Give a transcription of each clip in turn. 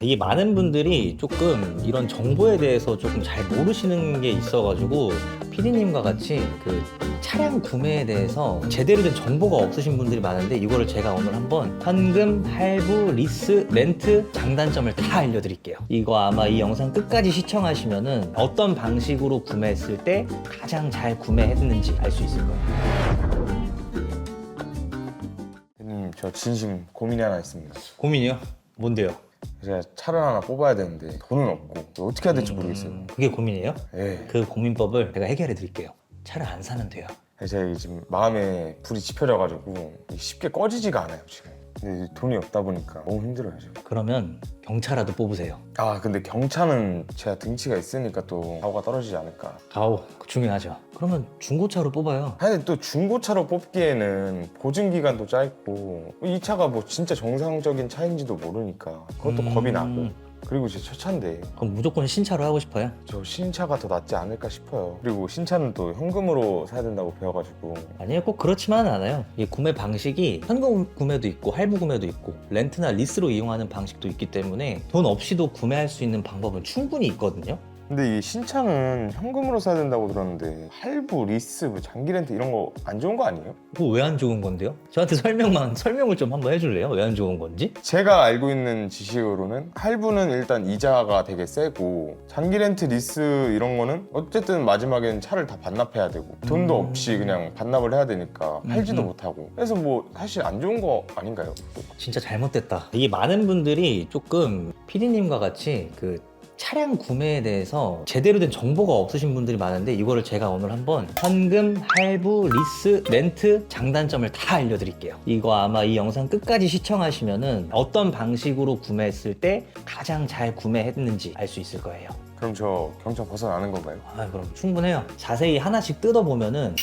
이게 많은 분들이 조금 이런 정보에 대해서 조금 잘 모르시는 게 있어가지고 피디님과 같이 그 차량 구매에 대해서 제대로 된 정보가 없으신 분들이 많은데, 이거를 제가 오늘 한번 현금, 할부, 리스, 렌트 장단점을 다 알려드릴게요. 이거 아마 이 영상 끝까지 시청하시면은 어떤 방식으로 구매했을 때 가장 잘 구매했는지 알 수 있을 거예요. 저 진심 고민이 하나 있습니다. 고민이요? 뭔데요? 제가 차를 하나 뽑아야 되는데 돈은 없고 어떻게 해야 될지 모르겠어요. 그게 고민이에요? 예. 그 고민법을 제가 해결해 드릴게요. 차를 안 사면 돼요. 제가 지금 마음에 불이 지펴져가지고 쉽게 꺼지지가 않아요 지금. 근데 돈이 없다 보니까 너무 힘들어요 지금. 그러면 경차라도 뽑으세요. 아 근데 경차는 제가 등치가 있으니까 또 사고가 떨어지지 않을까. 아우, 중요하죠. 그러면 중고차로 뽑아요. 하여튼 또 중고차로 뽑기에는 보증기간도 짧고 이 차가 뭐 진짜 정상적인 차인지도 모르니까 그것도 겁이 나고, 그리고 제 첫 차인데 그럼 무조건 신차로 하고 싶어요? 저 신차가 더 낫지 않을까 싶어요. 그리고 신차는 또 현금으로 사야 된다고 배워가지고. 아니요, 꼭 그렇지만은 않아요. 이 구매 방식이 현금 구매도 있고 할부 구매도 있고 렌트나 리스로 이용하는 방식도 있기 때문에 돈 없이도 구매할 수 있는 방법은 충분히 있거든요. 근데 이 신차는 현금으로 사야 된다고 들었는데 할부, 리스, 뭐 장기 렌트 이런 거 안 좋은 거 아니에요? 그거 왜 안 좋은 건데요? 저한테 설명을 좀 한번 해줄래요? 왜 안 좋은 건지? 제가 알고 있는 지식으로는 할부는 일단 이자가 되게 세고, 장기 렌트, 리스 이런 거는 어쨌든 마지막엔 차를 다 반납해야 되고 돈도 없이 그냥 반납을 해야 되니까 팔지도 못하고, 그래서 뭐 사실 안 좋은 거 아닌가요? 진짜 잘못됐다. 이게 많은 분들이 조금 피디님과 같이 그 차량 구매에 대해서 제대로 된 정보가 없으신 분들이 많은데, 이거를 제가 오늘 한번 현금, 할부, 리스, 렌트 장단점을 다 알려드릴게요. 이거 아마 이 영상 끝까지 시청하시면은 어떤 방식으로 구매했을 때 가장 잘 구매했는지 알 수 있을 거예요. 그럼 저 경차 벗어나는 건가요? 그럼 충분해요. 자세히 하나씩 뜯어보면은,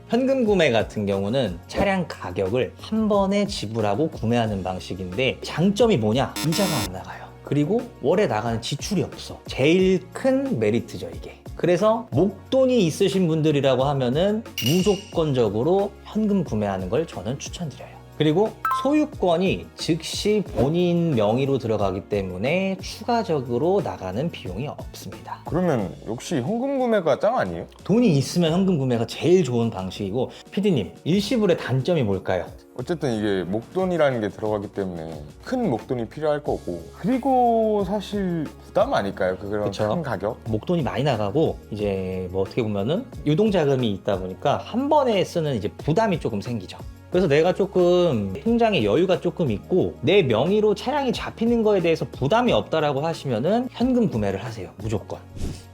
현금 구매 같은 경우는 차량 가격을 한 번에 지불하고 구매하는 방식인데, 장점이 뭐냐? 이자가 안 나가요. 그리고 월에 나가는 지출이 없어. 제일 큰 메리트죠, 이게. 그래서 목돈이 있으신 분들이라고 하면은 무조건적으로 현금 구매하는 걸 저는 추천드려요. 그리고 소유권이 즉시 본인 명의로 들어가기 때문에 추가적으로 나가는 비용이 없습니다. 그러면 역시 현금 구매가 짱 아니에요? 돈이 있으면 현금 구매가 제일 좋은 방식이고, 피디님, 일시불의 단점이 뭘까요? 어쨌든 이게 목돈이라는 게 들어가기 때문에 큰 목돈이 필요할 거고, 그리고 사실 부담 아닐까요? 그런 그쵸. 큰 가격? 목돈이 많이 나가고, 이제 뭐 어떻게 보면은 유동자금이 있다 보니까 한 번에 쓰는 이제 부담이 조금 생기죠. 그래서 내가 조금 통장에 여유가 조금 있고 내 명의로 차량이 잡히는 거에 대해서 부담이 없다라고 하시면은 현금 구매를 하세요, 무조건.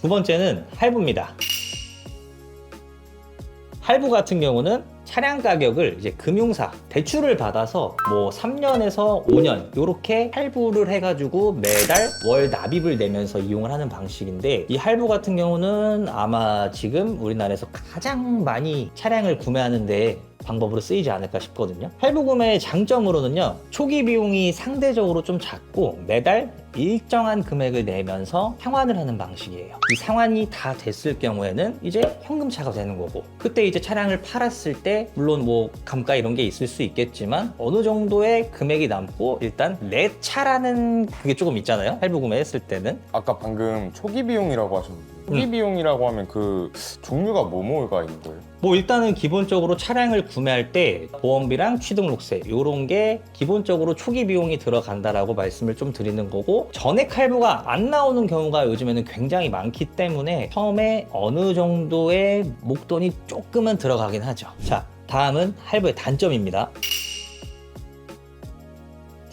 두 번째는 할부입니다. 할부 같은 경우는 차량 가격을 이제 금융사 대출을 받아서 뭐 3년에서 5년 이렇게 할부를 해가지고 매달 월 납입을 내면서 이용을 하는 방식인데, 이 할부 같은 경우는 아마 지금 우리나라에서 가장 많이 차량을 구매하는데 방법으로 쓰이지 않을까 싶거든요. 할부 구매의 장점으로는요, 초기 비용이 상대적으로 좀 작고 매달 일정한 금액을 내면서 상환을 하는 방식이에요. 이 상환이 다 됐을 경우에는 이제 현금차가 되는 거고, 그때 이제 차량을 팔았을 때 물론 뭐 감가 이런 게 있을 수 있겠지만 어느 정도의 금액이 남고, 일단 내 차라는 그게 조금 있잖아요, 할부 구매했을 때는. 아까 방금 초기 비용이라고 하셨는데, 초기 비용이라고 하면 그 종류가 뭐가 있는 거예요? 뭐 일단은 기본적으로 차량을 구매할 때 보험비랑 취등록세 요런 게 기본적으로 초기 비용이 들어간다라고 말씀을 좀 드리는 거고, 전액 할부가 안 나오는 경우가 요즘에는 굉장히 많기 때문에 처음에 어느 정도의 목돈이 조금은 들어가긴 하죠. 자, 다음은 할부의 단점입니다.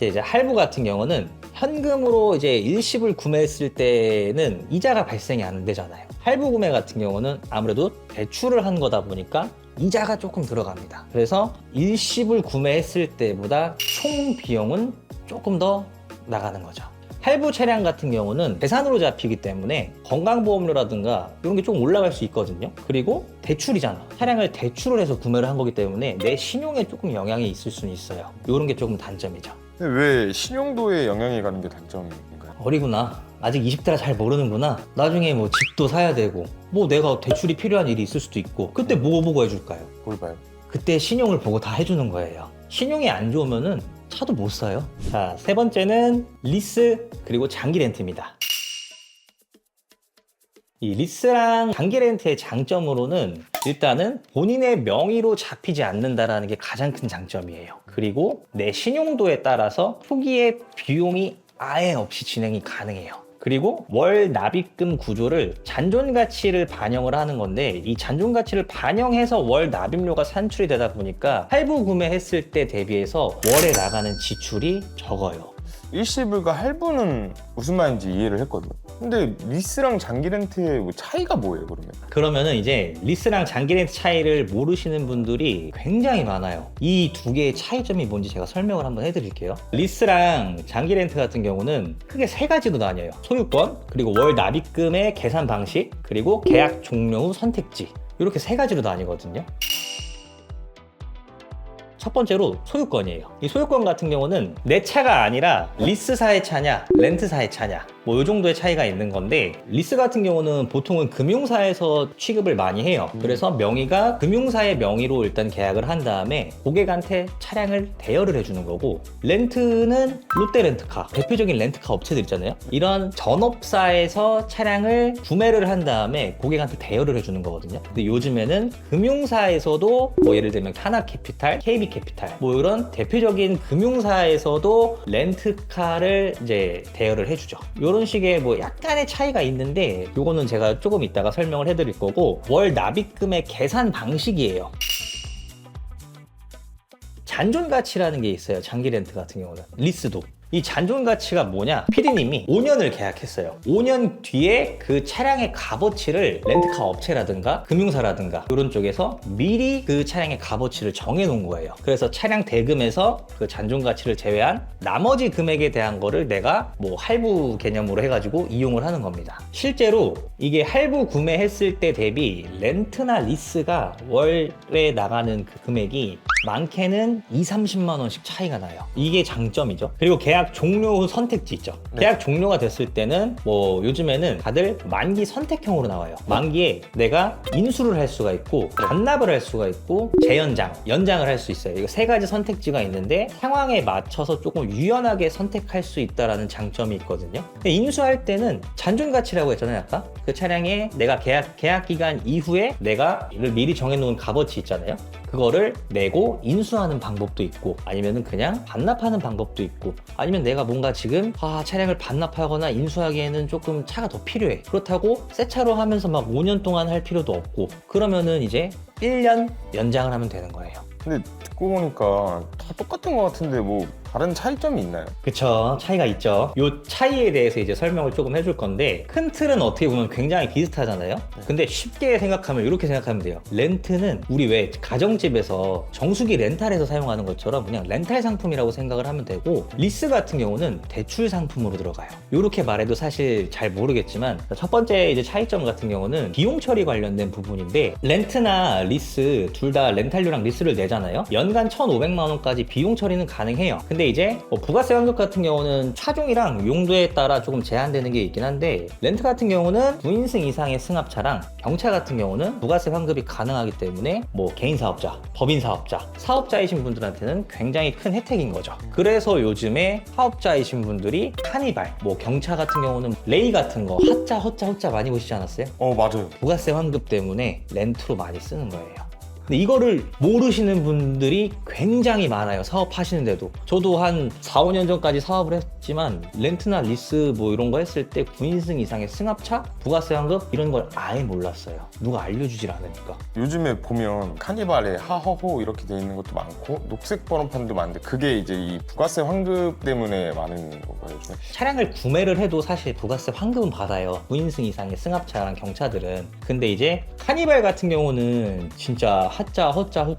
이제 할부 같은 경우는 현금으로 이제 일시불 구매했을 때는 이자가 발생이 안 되잖아요. 할부 구매 같은 경우는 아무래도 대출을 한 거다 보니까 이자가 조금 들어갑니다. 그래서 일시불 구매했을 때보다 총 비용은 조금 더 나가는 거죠. 할부 차량 같은 경우는 재산으로 잡히기 때문에 건강보험료라든가 이런 게 좀 올라갈 수 있거든요. 그리고 대출이잖아. 차량을 대출을 해서 구매를 한 거기 때문에 내 신용에 조금 영향이 있을 수는 있어요. 이런 게 조금 단점이죠. 근데 왜 신용도에 영향이 가는 게 단점인가요? 어리구나. 아직 20대라 잘 모르는구나. 나중에 뭐 집도 사야 되고 뭐 내가 대출이 필요한 일이 있을 수도 있고, 그때 뭐 보고 해줄까요? 뭘 봐요? 그때 신용을 보고 다 해주는 거예요. 신용이 안 좋으면은 차도 못 사요. 자, 세 번째는 리스 그리고 장기 렌트입니다. 이 리스랑 장기 렌트의 장점으로는 일단은 본인의 명의로 잡히지 않는다라는 게 가장 큰 장점이에요. 그리고 내 신용도에 따라서 초기에 비용이 아예 없이 진행이 가능해요. 그리고 월 납입금 구조를 잔존 가치를 반영을 하는 건데, 이 잔존 가치를 반영해서 월 납입료가 산출이 되다 보니까 할부 구매했을 때 대비해서 월에 나가는 지출이 적어요. 일시불과 할부는 무슨 말인지 이해를 했거든. 근데 리스랑 장기 렌트의 뭐 차이가 뭐예요, 그러면? 그러면은 이제 리스랑 장기 렌트 차이를 모르시는 분들이 굉장히 많아요. 이 두 개의 차이점이 뭔지 제가 설명을 한번 해드릴게요. 리스랑 장기 렌트 같은 경우는 크게 세 가지로 나뉘어요. 소유권, 그리고 월 납입금의 계산 방식, 그리고 계약 종료 후 선택지, 이렇게 세 가지로 나뉘거든요. 첫 번째로 소유권이에요. 이 소유권 같은 경우는 내 차가 아니라 리스사의 차냐 렌트사의 차냐, 뭐 이 정도의 차이가 있는 건데, 리스 같은 경우는 보통은 금융사에서 취급을 많이 해요. 그래서 명의가 금융사의 명의로 일단 계약을 한 다음에 고객한테 차량을 대여를 해주는 거고, 렌트는 롯데렌트카, 대표적인 렌트카 업체들 있잖아요. 이런 전업사에서 차량을 구매를 한 다음에 고객한테 대여를 해주는 거거든요. 근데 요즘에는 금융사에서도 뭐 예를 들면 하나캐피탈, KB캐피탈, 뭐 이런 대표적인 금융사에서도 렌트카를 이제 대여를 해주죠. 이런 식의 뭐 약간의 차이가 있는데, 요거는 제가 조금 이따가 설명을 해드릴 거고, 월 납입금의 계산 방식이에요. 잔존 가치라는 게 있어요. 장기 렌트 같은 경우는. 리스도. 이 잔존 가치가 뭐냐? PD님이 5년을 계약했어요. 5년 뒤에 그 차량의 값어치를 렌트카 업체라든가 금융사라든가 이런 쪽에서 미리 그 차량의 값어치를 정해 놓은 거예요. 그래서 차량 대금에서 그 잔존 가치를 제외한 나머지 금액에 대한 거를 내가 뭐 할부 개념으로 해가지고 이용을 하는 겁니다. 실제로 이게 할부 구매했을 때 대비 렌트나 리스가 월에 나가는 그 금액이 많게는 20-30만 원씩 차이가 나요. 이게 장점이죠. 그리고 계약 종료 후 선택지 있죠. 계약 종료가 됐을 때는 뭐 요즘에는 다들 만기 선택형으로 나와요. 만기에 내가 인수를 할 수가 있고, 반납을 할 수가 있고, 재연장, 연장을 할 수 있어요. 이거 세 가지 선택지가 있는데 상황에 맞춰서 조금 유연하게 선택할 수 있다는 장점이 있거든요. 근데 인수할 때는 잔존 가치라고 했잖아요, 아까. 그 차량에 내가 계약 기간 이후에 내가 이를 미리 정해놓은 값어치 있잖아요. 그거를 내고 인수하는 방법도 있고, 아니면은 그냥 반납하는 방법도 있고, 아니면 내가 뭔가 지금 차량을 반납하거나 인수하기에는 조금 차가 더 필요해. 그렇다고 새 차로 하면서 막 5년 동안 할 필요도 없고, 그러면은 이제 1년 연장을 하면 되는 거예요. 근데 듣고 보니까 다 똑같은 것 같은데 뭐 다른 차이점이 있나요? 그쵸, 차이가 있죠. 요 차이에 대해서 이제 설명을 조금 해줄 건데, 큰 틀은 어떻게 보면 굉장히 비슷하잖아요. 근데 쉽게 생각하면 이렇게 생각하면 돼요. 렌트는 우리 왜 가정집에서 정수기 렌탈해서 사용하는 것처럼 그냥 렌탈 상품이라고 생각을 하면 되고, 리스 같은 경우는 대출 상품으로 들어가요. 이렇게 말해도 사실 잘 모르겠지만, 첫 번째 이제 차이점 같은 경우는 비용 처리 관련된 부분인데, 렌트나 리스 둘 다 렌탈료랑 리스를 내잖아요. 연간 1,500만 원까지 비용 처리는 가능해요. 근데 이제 부가세 환급 같은 경우는 차종이랑 용도에 따라 조금 제한되는 게 있긴 한데, 렌트 같은 경우는 9인승 이상의 승합차랑 경차 같은 경우는 부가세 환급이 가능하기 때문에 뭐 개인 사업자, 법인 사업자, 사업자이신 분들한테는 굉장히 큰 혜택인 거죠. 그래서 요즘에 사업자이신 분들이 카니발, 뭐 경차 같은 경우는 레이 같은 거 헛자 많이 보시지 않았어요? 맞아요. 부가세 환급 때문에 렌트로 많이 쓰는 거예요. 근데 이거를 모르시는 분들이 굉장히 많아요. 사업하시는데도. 저도 한 4, 5년 전까지 사업을 했지만 렌트나 리스 뭐 이런 거 했을 때 9인승 이상의 승합차, 부가세 환급 이런 걸 아예 몰랐어요. 누가 알려주질 않으니까. 요즘에 보면 카니발에 하허호 이렇게 돼 있는 것도 많고 녹색 번호판도 많은데, 그게 이제 이 부가세 환급 때문에 많은 건가요, 요즘에? 차량을 구매를 해도 사실 부가세 환급은 받아요. 9인승 이상의 승합차랑 경차들은. 근데 이제 카니발 같은 경우는 진짜 헛자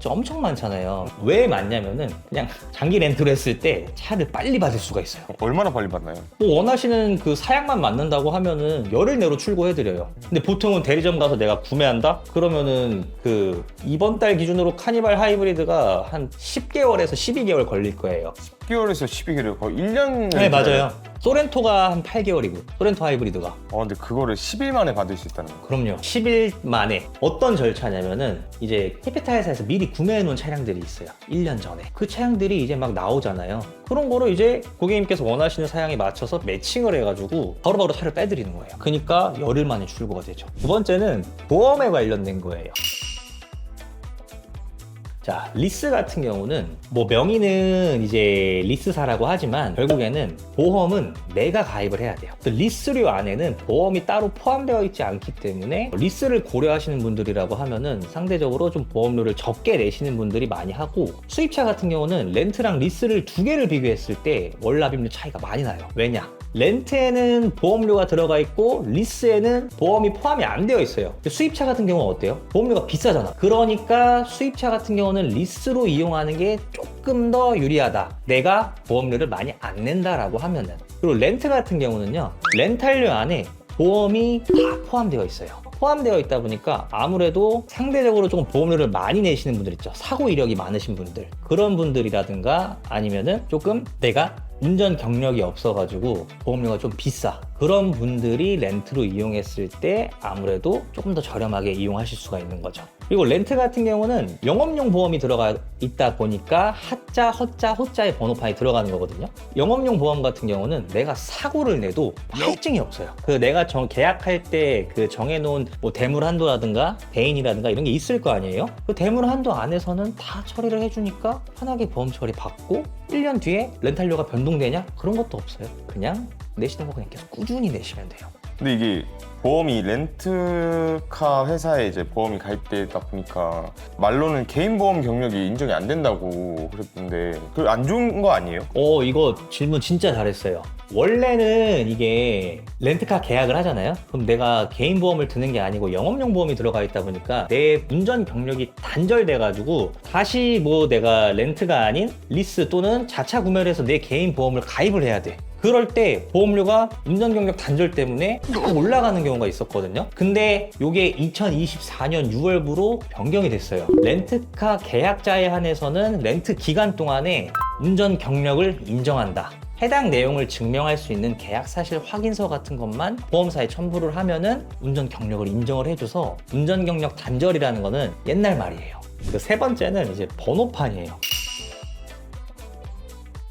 엄청 많잖아요. 왜 많냐면은 그냥 장기 렌트를 했을 때 차를 빨리 받을 수가 있어요. 얼마나 빨리 받나요? 뭐 원하시는 그 사양만 맞는다고 하면은 열흘 내로 출고해드려요. 근데 보통은 대리점 가서 내가 구매한다? 그러면은 그 이번 달 기준으로 카니발 하이브리드가 한 10개월에서 12개월 걸릴 거예요. 10개월에서 12개월, 거의 1년. 네, 맞아요. 소렌토가 한 8개월이고, 소렌토 하이브리드가. 근데 그거를 10일 만에 받을 수 있다는 거. 그럼요. 10일 만에. 어떤 절차냐면은 이제 캐피탈사에서 미리 구매해 놓은 차량들이 있어요. 1년 전에. 그 차량들이 이제 막 나오잖아요. 그런 거를 이제 고객님께서 원하시는 사양에 맞춰서 매칭을 해가지고 바로바로 차를 빼드리는 거예요. 그러니까 열흘 만에 출고가 되죠. 두 번째는 보험에 관련된 거예요. 자, 리스 같은 경우는 뭐 명의는 이제 리스사라고 하지만 결국에는 보험은 내가 가입을 해야 돼요. 또 리스료 안에는 보험이 따로 포함되어 있지 않기 때문에 리스를 고려하시는 분들이라고 하면은 상대적으로 좀 보험료를 적게 내시는 분들이 많이 하고, 수입차 같은 경우는 렌트랑 리스를 두 개를 비교했을 때 월납입률 차이가 많이 나요. 왜냐? 렌트에는 보험료가 들어가 있고 리스에는 보험이 포함이 안 되어 있어요. 수입차 같은 경우는 어때요? 보험료가 비싸잖아. 그러니까 수입차 같은 경우는 리스로 이용하는 게 조금 더 유리하다. 내가 보험료를 많이 안 낸다라고 하면은. 그리고 렌트 같은 경우는요, 렌탈료 안에 보험이 다 포함되어 있어요. 포함되어 있다 보니까 아무래도 상대적으로 조금 보험료를 많이 내시는 분들 있죠. 사고 이력이 많으신 분들, 그런 분들이라든가 아니면은 조금 내가 운전 경력이 없어가지고 보험료가 좀 비싸, 그런 분들이 렌트로 이용했을 때 아무래도 조금 더 저렴하게 이용하실 수가 있는 거죠. 그리고 렌트 같은 경우는 영업용 보험이 들어가 있다 보니까 하자, 허자, 호자의 번호판이 들어가는 거거든요. 영업용 보험 같은 경우는 내가 사고를 내도 할증이 없어요. 그 내가 계약할 때 그 정해놓은 뭐 대물 한도라든가 대인이라든가 이런 게 있을 거 아니에요. 그 대물 한도 안에서는 다 처리를 해주니까 편하게 보험 처리 받고 1년 뒤에 렌탈료가 변동되냐? 그런 것도 없어요. 그냥 내시는 거 그냥 계속 꾸준히 내시면 돼요. 근데 이게 보험이 렌트카 회사에 이제 보험이 가입되다 보니까 말로는 개인 보험 경력이 인정이 안 된다고 그랬는데 그 안 좋은 거 아니에요? 이거 질문 진짜 잘했어요. 원래는 이게 렌트카 계약을 하잖아요. 그럼 내가 개인 보험을 드는 게 아니고 영업용 보험이 들어가 있다 보니까 내 운전 경력이 단절돼가지고 다시 뭐 내가 렌트가 아닌 리스 또는 자차 구매를 해서 내 개인 보험을 가입을 해야 돼. 그럴 때 보험료가 운전 경력 단절 때문에 쭉 올라가는 경우가 있었거든요. 근데 이게 2024년 6월부로 변경이 됐어요. 렌트카 계약자에 한해서는 렌트 기간 동안에 운전 경력을 인정한다. 해당 내용을 증명할 수 있는 계약 사실 확인서 같은 것만 보험사에 첨부를 하면은 운전 경력을 인정을 해줘서 운전 경력 단절이라는 거는 옛날 말이에요. 그 세 번째는 이제 번호판이에요.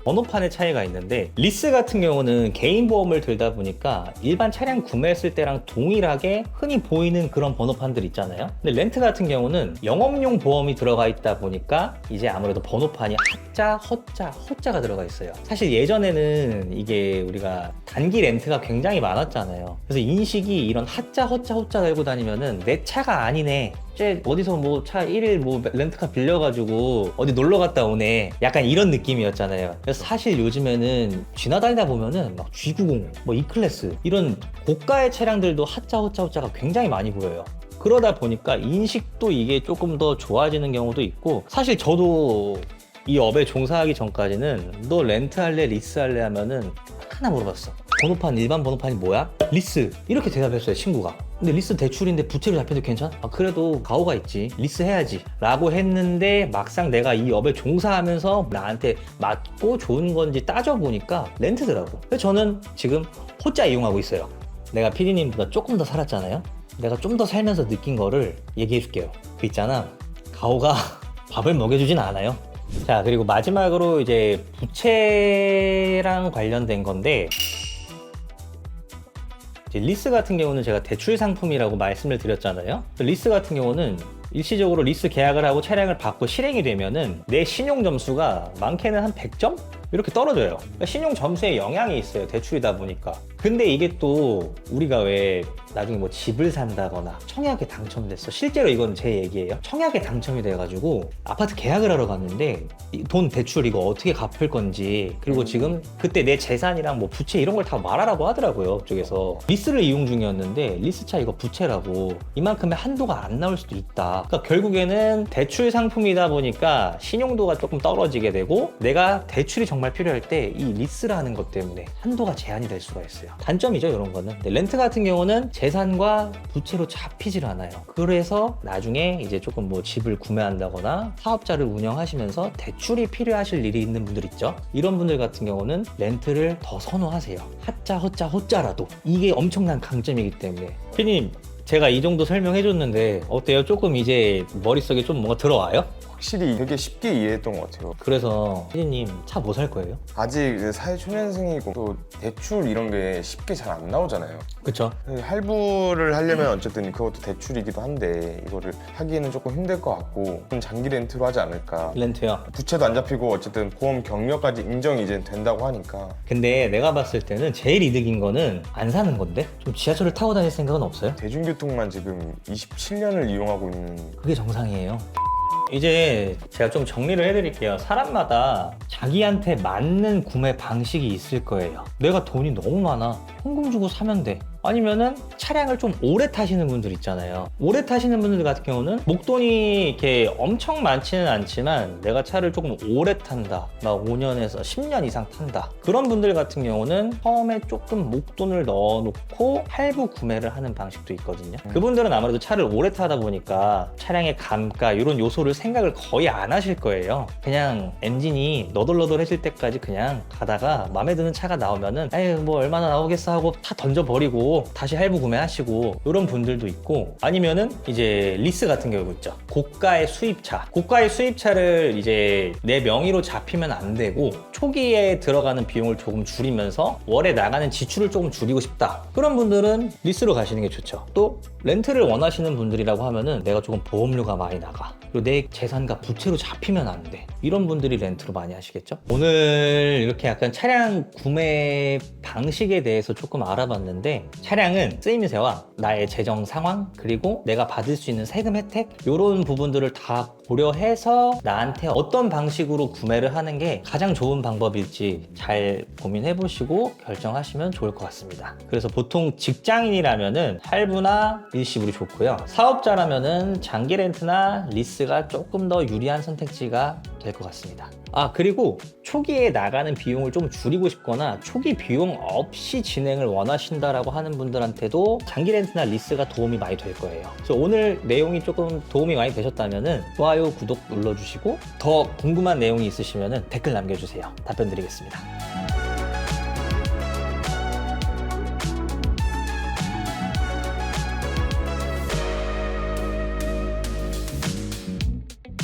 번호판의 차이가 있는데, 리스 같은 경우는 개인 보험을 들다 보니까 일반 차량 구매했을 때랑 동일하게 흔히 보이는 그런 번호판들 있잖아요. 근데 렌트 같은 경우는 영업용 보험이 들어가 있다 보니까 이제 아무래도 번호판이 하자, 허자, 호자가 들어가 있어요. 사실 예전에는 이게 우리가 단기 렌트가 굉장히 많았잖아요. 그래서 인식이 이런 하자, 허자, 호자 달고 다니면은 내 차가 아니네, 쟤 어디서 뭐 차 1일 뭐 렌트카 빌려가지고 어디 놀러 갔다 오네, 약간 이런 느낌이었잖아요. 그래서 사실 요즘에는 지나다니다 보면은 막 G90, 뭐 E클래스 이런 고가의 차량들도 하자, 호자, 호자가 굉장히 많이 보여요. 그러다 보니까 인식도 이게 조금 더 좋아지는 경우도 있고, 사실 저도 이 업에 종사하기 전까지는 너 렌트할래 리스할래 하면은 하나 물어봤어. 번호판, 일반 번호판이 뭐야? 리스, 이렇게 대답했어요, 친구가. 근데 리스 대출인데 부채로 잡혀도 괜찮아? 그래도 가오가 있지, 리스 해야지 라고 했는데, 막상 내가 이 업에 종사하면서 나한테 맞고 좋은 건지 따져보니까 렌트더라고. 그래서 저는 지금 호자 이용하고 있어요. 내가 PD님보다 조금 더 살았잖아요. 내가 좀 더 살면서 느낀 거를 얘기해 줄게요. 그 있잖아, 가오가 밥을 먹여주진 않아요. 자, 그리고 마지막으로 이제 부채랑 관련된 건데, 리스 같은 경우는 제가 대출 상품이라고 말씀을 드렸잖아요. 리스 같은 경우는 일시적으로 리스 계약을 하고 차량을 받고 실행이 되면은 내 신용 점수가 많게는 한 100점? 이렇게 떨어져요. 그러니까 신용 점수에 영향이 있어요, 대출이다 보니까. 근데 이게 또 우리가 왜 나중에 뭐 집을 산다거나 청약에 당첨됐어, 실제로 이건 제 얘기예요. 청약에 당첨이 돼가지고 아파트 계약을 하러 갔는데 이 돈 대출 이거 어떻게 갚을 건지, 그리고 지금 그때 내 재산이랑 뭐 부채 이런 걸 다 말하라고 하더라고요, 그쪽에서. 리스를 이용 중이었는데 리스차 이거 부채라고, 이만큼의 한도가 안 나올 수도 있다. 그러니까 결국에는 대출 상품이다 보니까 신용도가 조금 떨어지게 되고, 내가 대출이 정말 필요할 때 이 리스라는 것 때문에 한도가 제한이 될 수가 있어요. 단점이죠, 이런 거는. 근데 렌트 같은 경우는 재산과 부채로 잡히질 않아요. 그래서 나중에 이제 조금 뭐 집을 구매한다거나 사업자를 운영하시면서 대출이 필요하실 일이 있는 분들 있죠. 이런 분들 같은 경우는 렌트를 더 선호하세요. 하자 허자 호자라도. 이게 엄청난 강점이기 때문에. 피디님, 제가 이 정도 설명해줬는데 어때요? 조금 이제 머릿속에 좀 뭔가 들어와요? 확실히 되게 쉽게 이해했던 것 같아요. 그래서 피디님 차 뭐 살 거예요? 아직 이제 사회초년생이고 또 대출 이런 게 쉽게 잘 안 나오잖아요. 그쵸? 할부를 하려면 어쨌든 그것도 대출이기도 한데 이거를 하기에는 조금 힘들 것 같고 좀 장기 렌트로 하지 않을까. 렌트요. 부채도 안 잡히고 어쨌든 보험 경력까지 인정이 이제 된다고 하니까. 근데 내가 봤을 때는 제일 이득인 거는 안 사는 건데? 좀 지하철을 타고 다닐 생각은 없어요? 대중교통만 지금 27년을 이용하고 있는. 그게 정상이에요. 이제 제가 좀 정리를 해드릴게요. 사람마다 자기한테 맞는 구매 방식이 있을 거예요. 내가 돈이 너무 많아. 현금 주고 사면 돼. 아니면은 차량을 좀 오래 타시는 분들 있잖아요. 오래 타시는 분들 같은 경우는 목돈이 이렇게 엄청 많지는 않지만 내가 차를 조금 오래 탄다. 막 5년에서 10년 이상 탄다. 그런 분들 같은 경우는 처음에 조금 목돈을 넣어놓고 할부 구매를 하는 방식도 있거든요. 그분들은 아무래도 차를 오래 타다 보니까 차량의 감가 이런 요소를 생각을 거의 안 하실 거예요. 그냥 엔진이 너덜너덜해질 때까지 그냥 가다가 마음에 드는 차가 나오면은 에이 뭐 얼마나 나오겠어 하고 다 던져버리고 다시 할부 구매하시고 이런 분들도 있고, 아니면은 이제 리스 같은 경우 있죠. 고가의 수입차를 이제 내 명의로 잡히면 안 되고 초기에 들어가는 비용을 조금 줄이면서 월에 나가는 지출을 조금 줄이고 싶다. 그런 분들은 리스로 가시는 게 좋죠. 또 렌트를 원하시는 분들이라고 하면은 내가 조금 보험료가 많이 나가, 그리고 내 재산과 부채로 잡히면 안 돼. 이런 분들이 렌트로 많이 하시겠죠. 오늘 이렇게 약간 차량 구매 방식에 대해서 조금 알아봤는데, 차량은 쓰임새와 나의 재정 상황 그리고 내가 받을 수 있는 세금 혜택 이런 부분들을 다 고려해서 나한테 어떤 방식으로 구매를 하는 게 가장 좋은 방법일지 잘 고민해 보시고 결정하시면 좋을 것 같습니다. 그래서 보통 직장인이라면은 할부나 일시불이 좋고요. 사업자라면은 장기 렌트나 리스가 조금 더 유리한 선택지가 될 것 같습니다. 그리고 초기에 나가는 비용을 좀 줄이고 싶거나 초기 비용 없이 진행을 원하신다라고 하는 분들한테도 장기 렌트나 리스가 도움이 많이 될 거예요. 그래서 오늘 내용이 조금 도움이 많이 되셨다면은 좋아요, 구독 눌러주시고 더 궁금한 내용이 있으시면은 댓글 남겨주세요. 답변 드리겠습니다.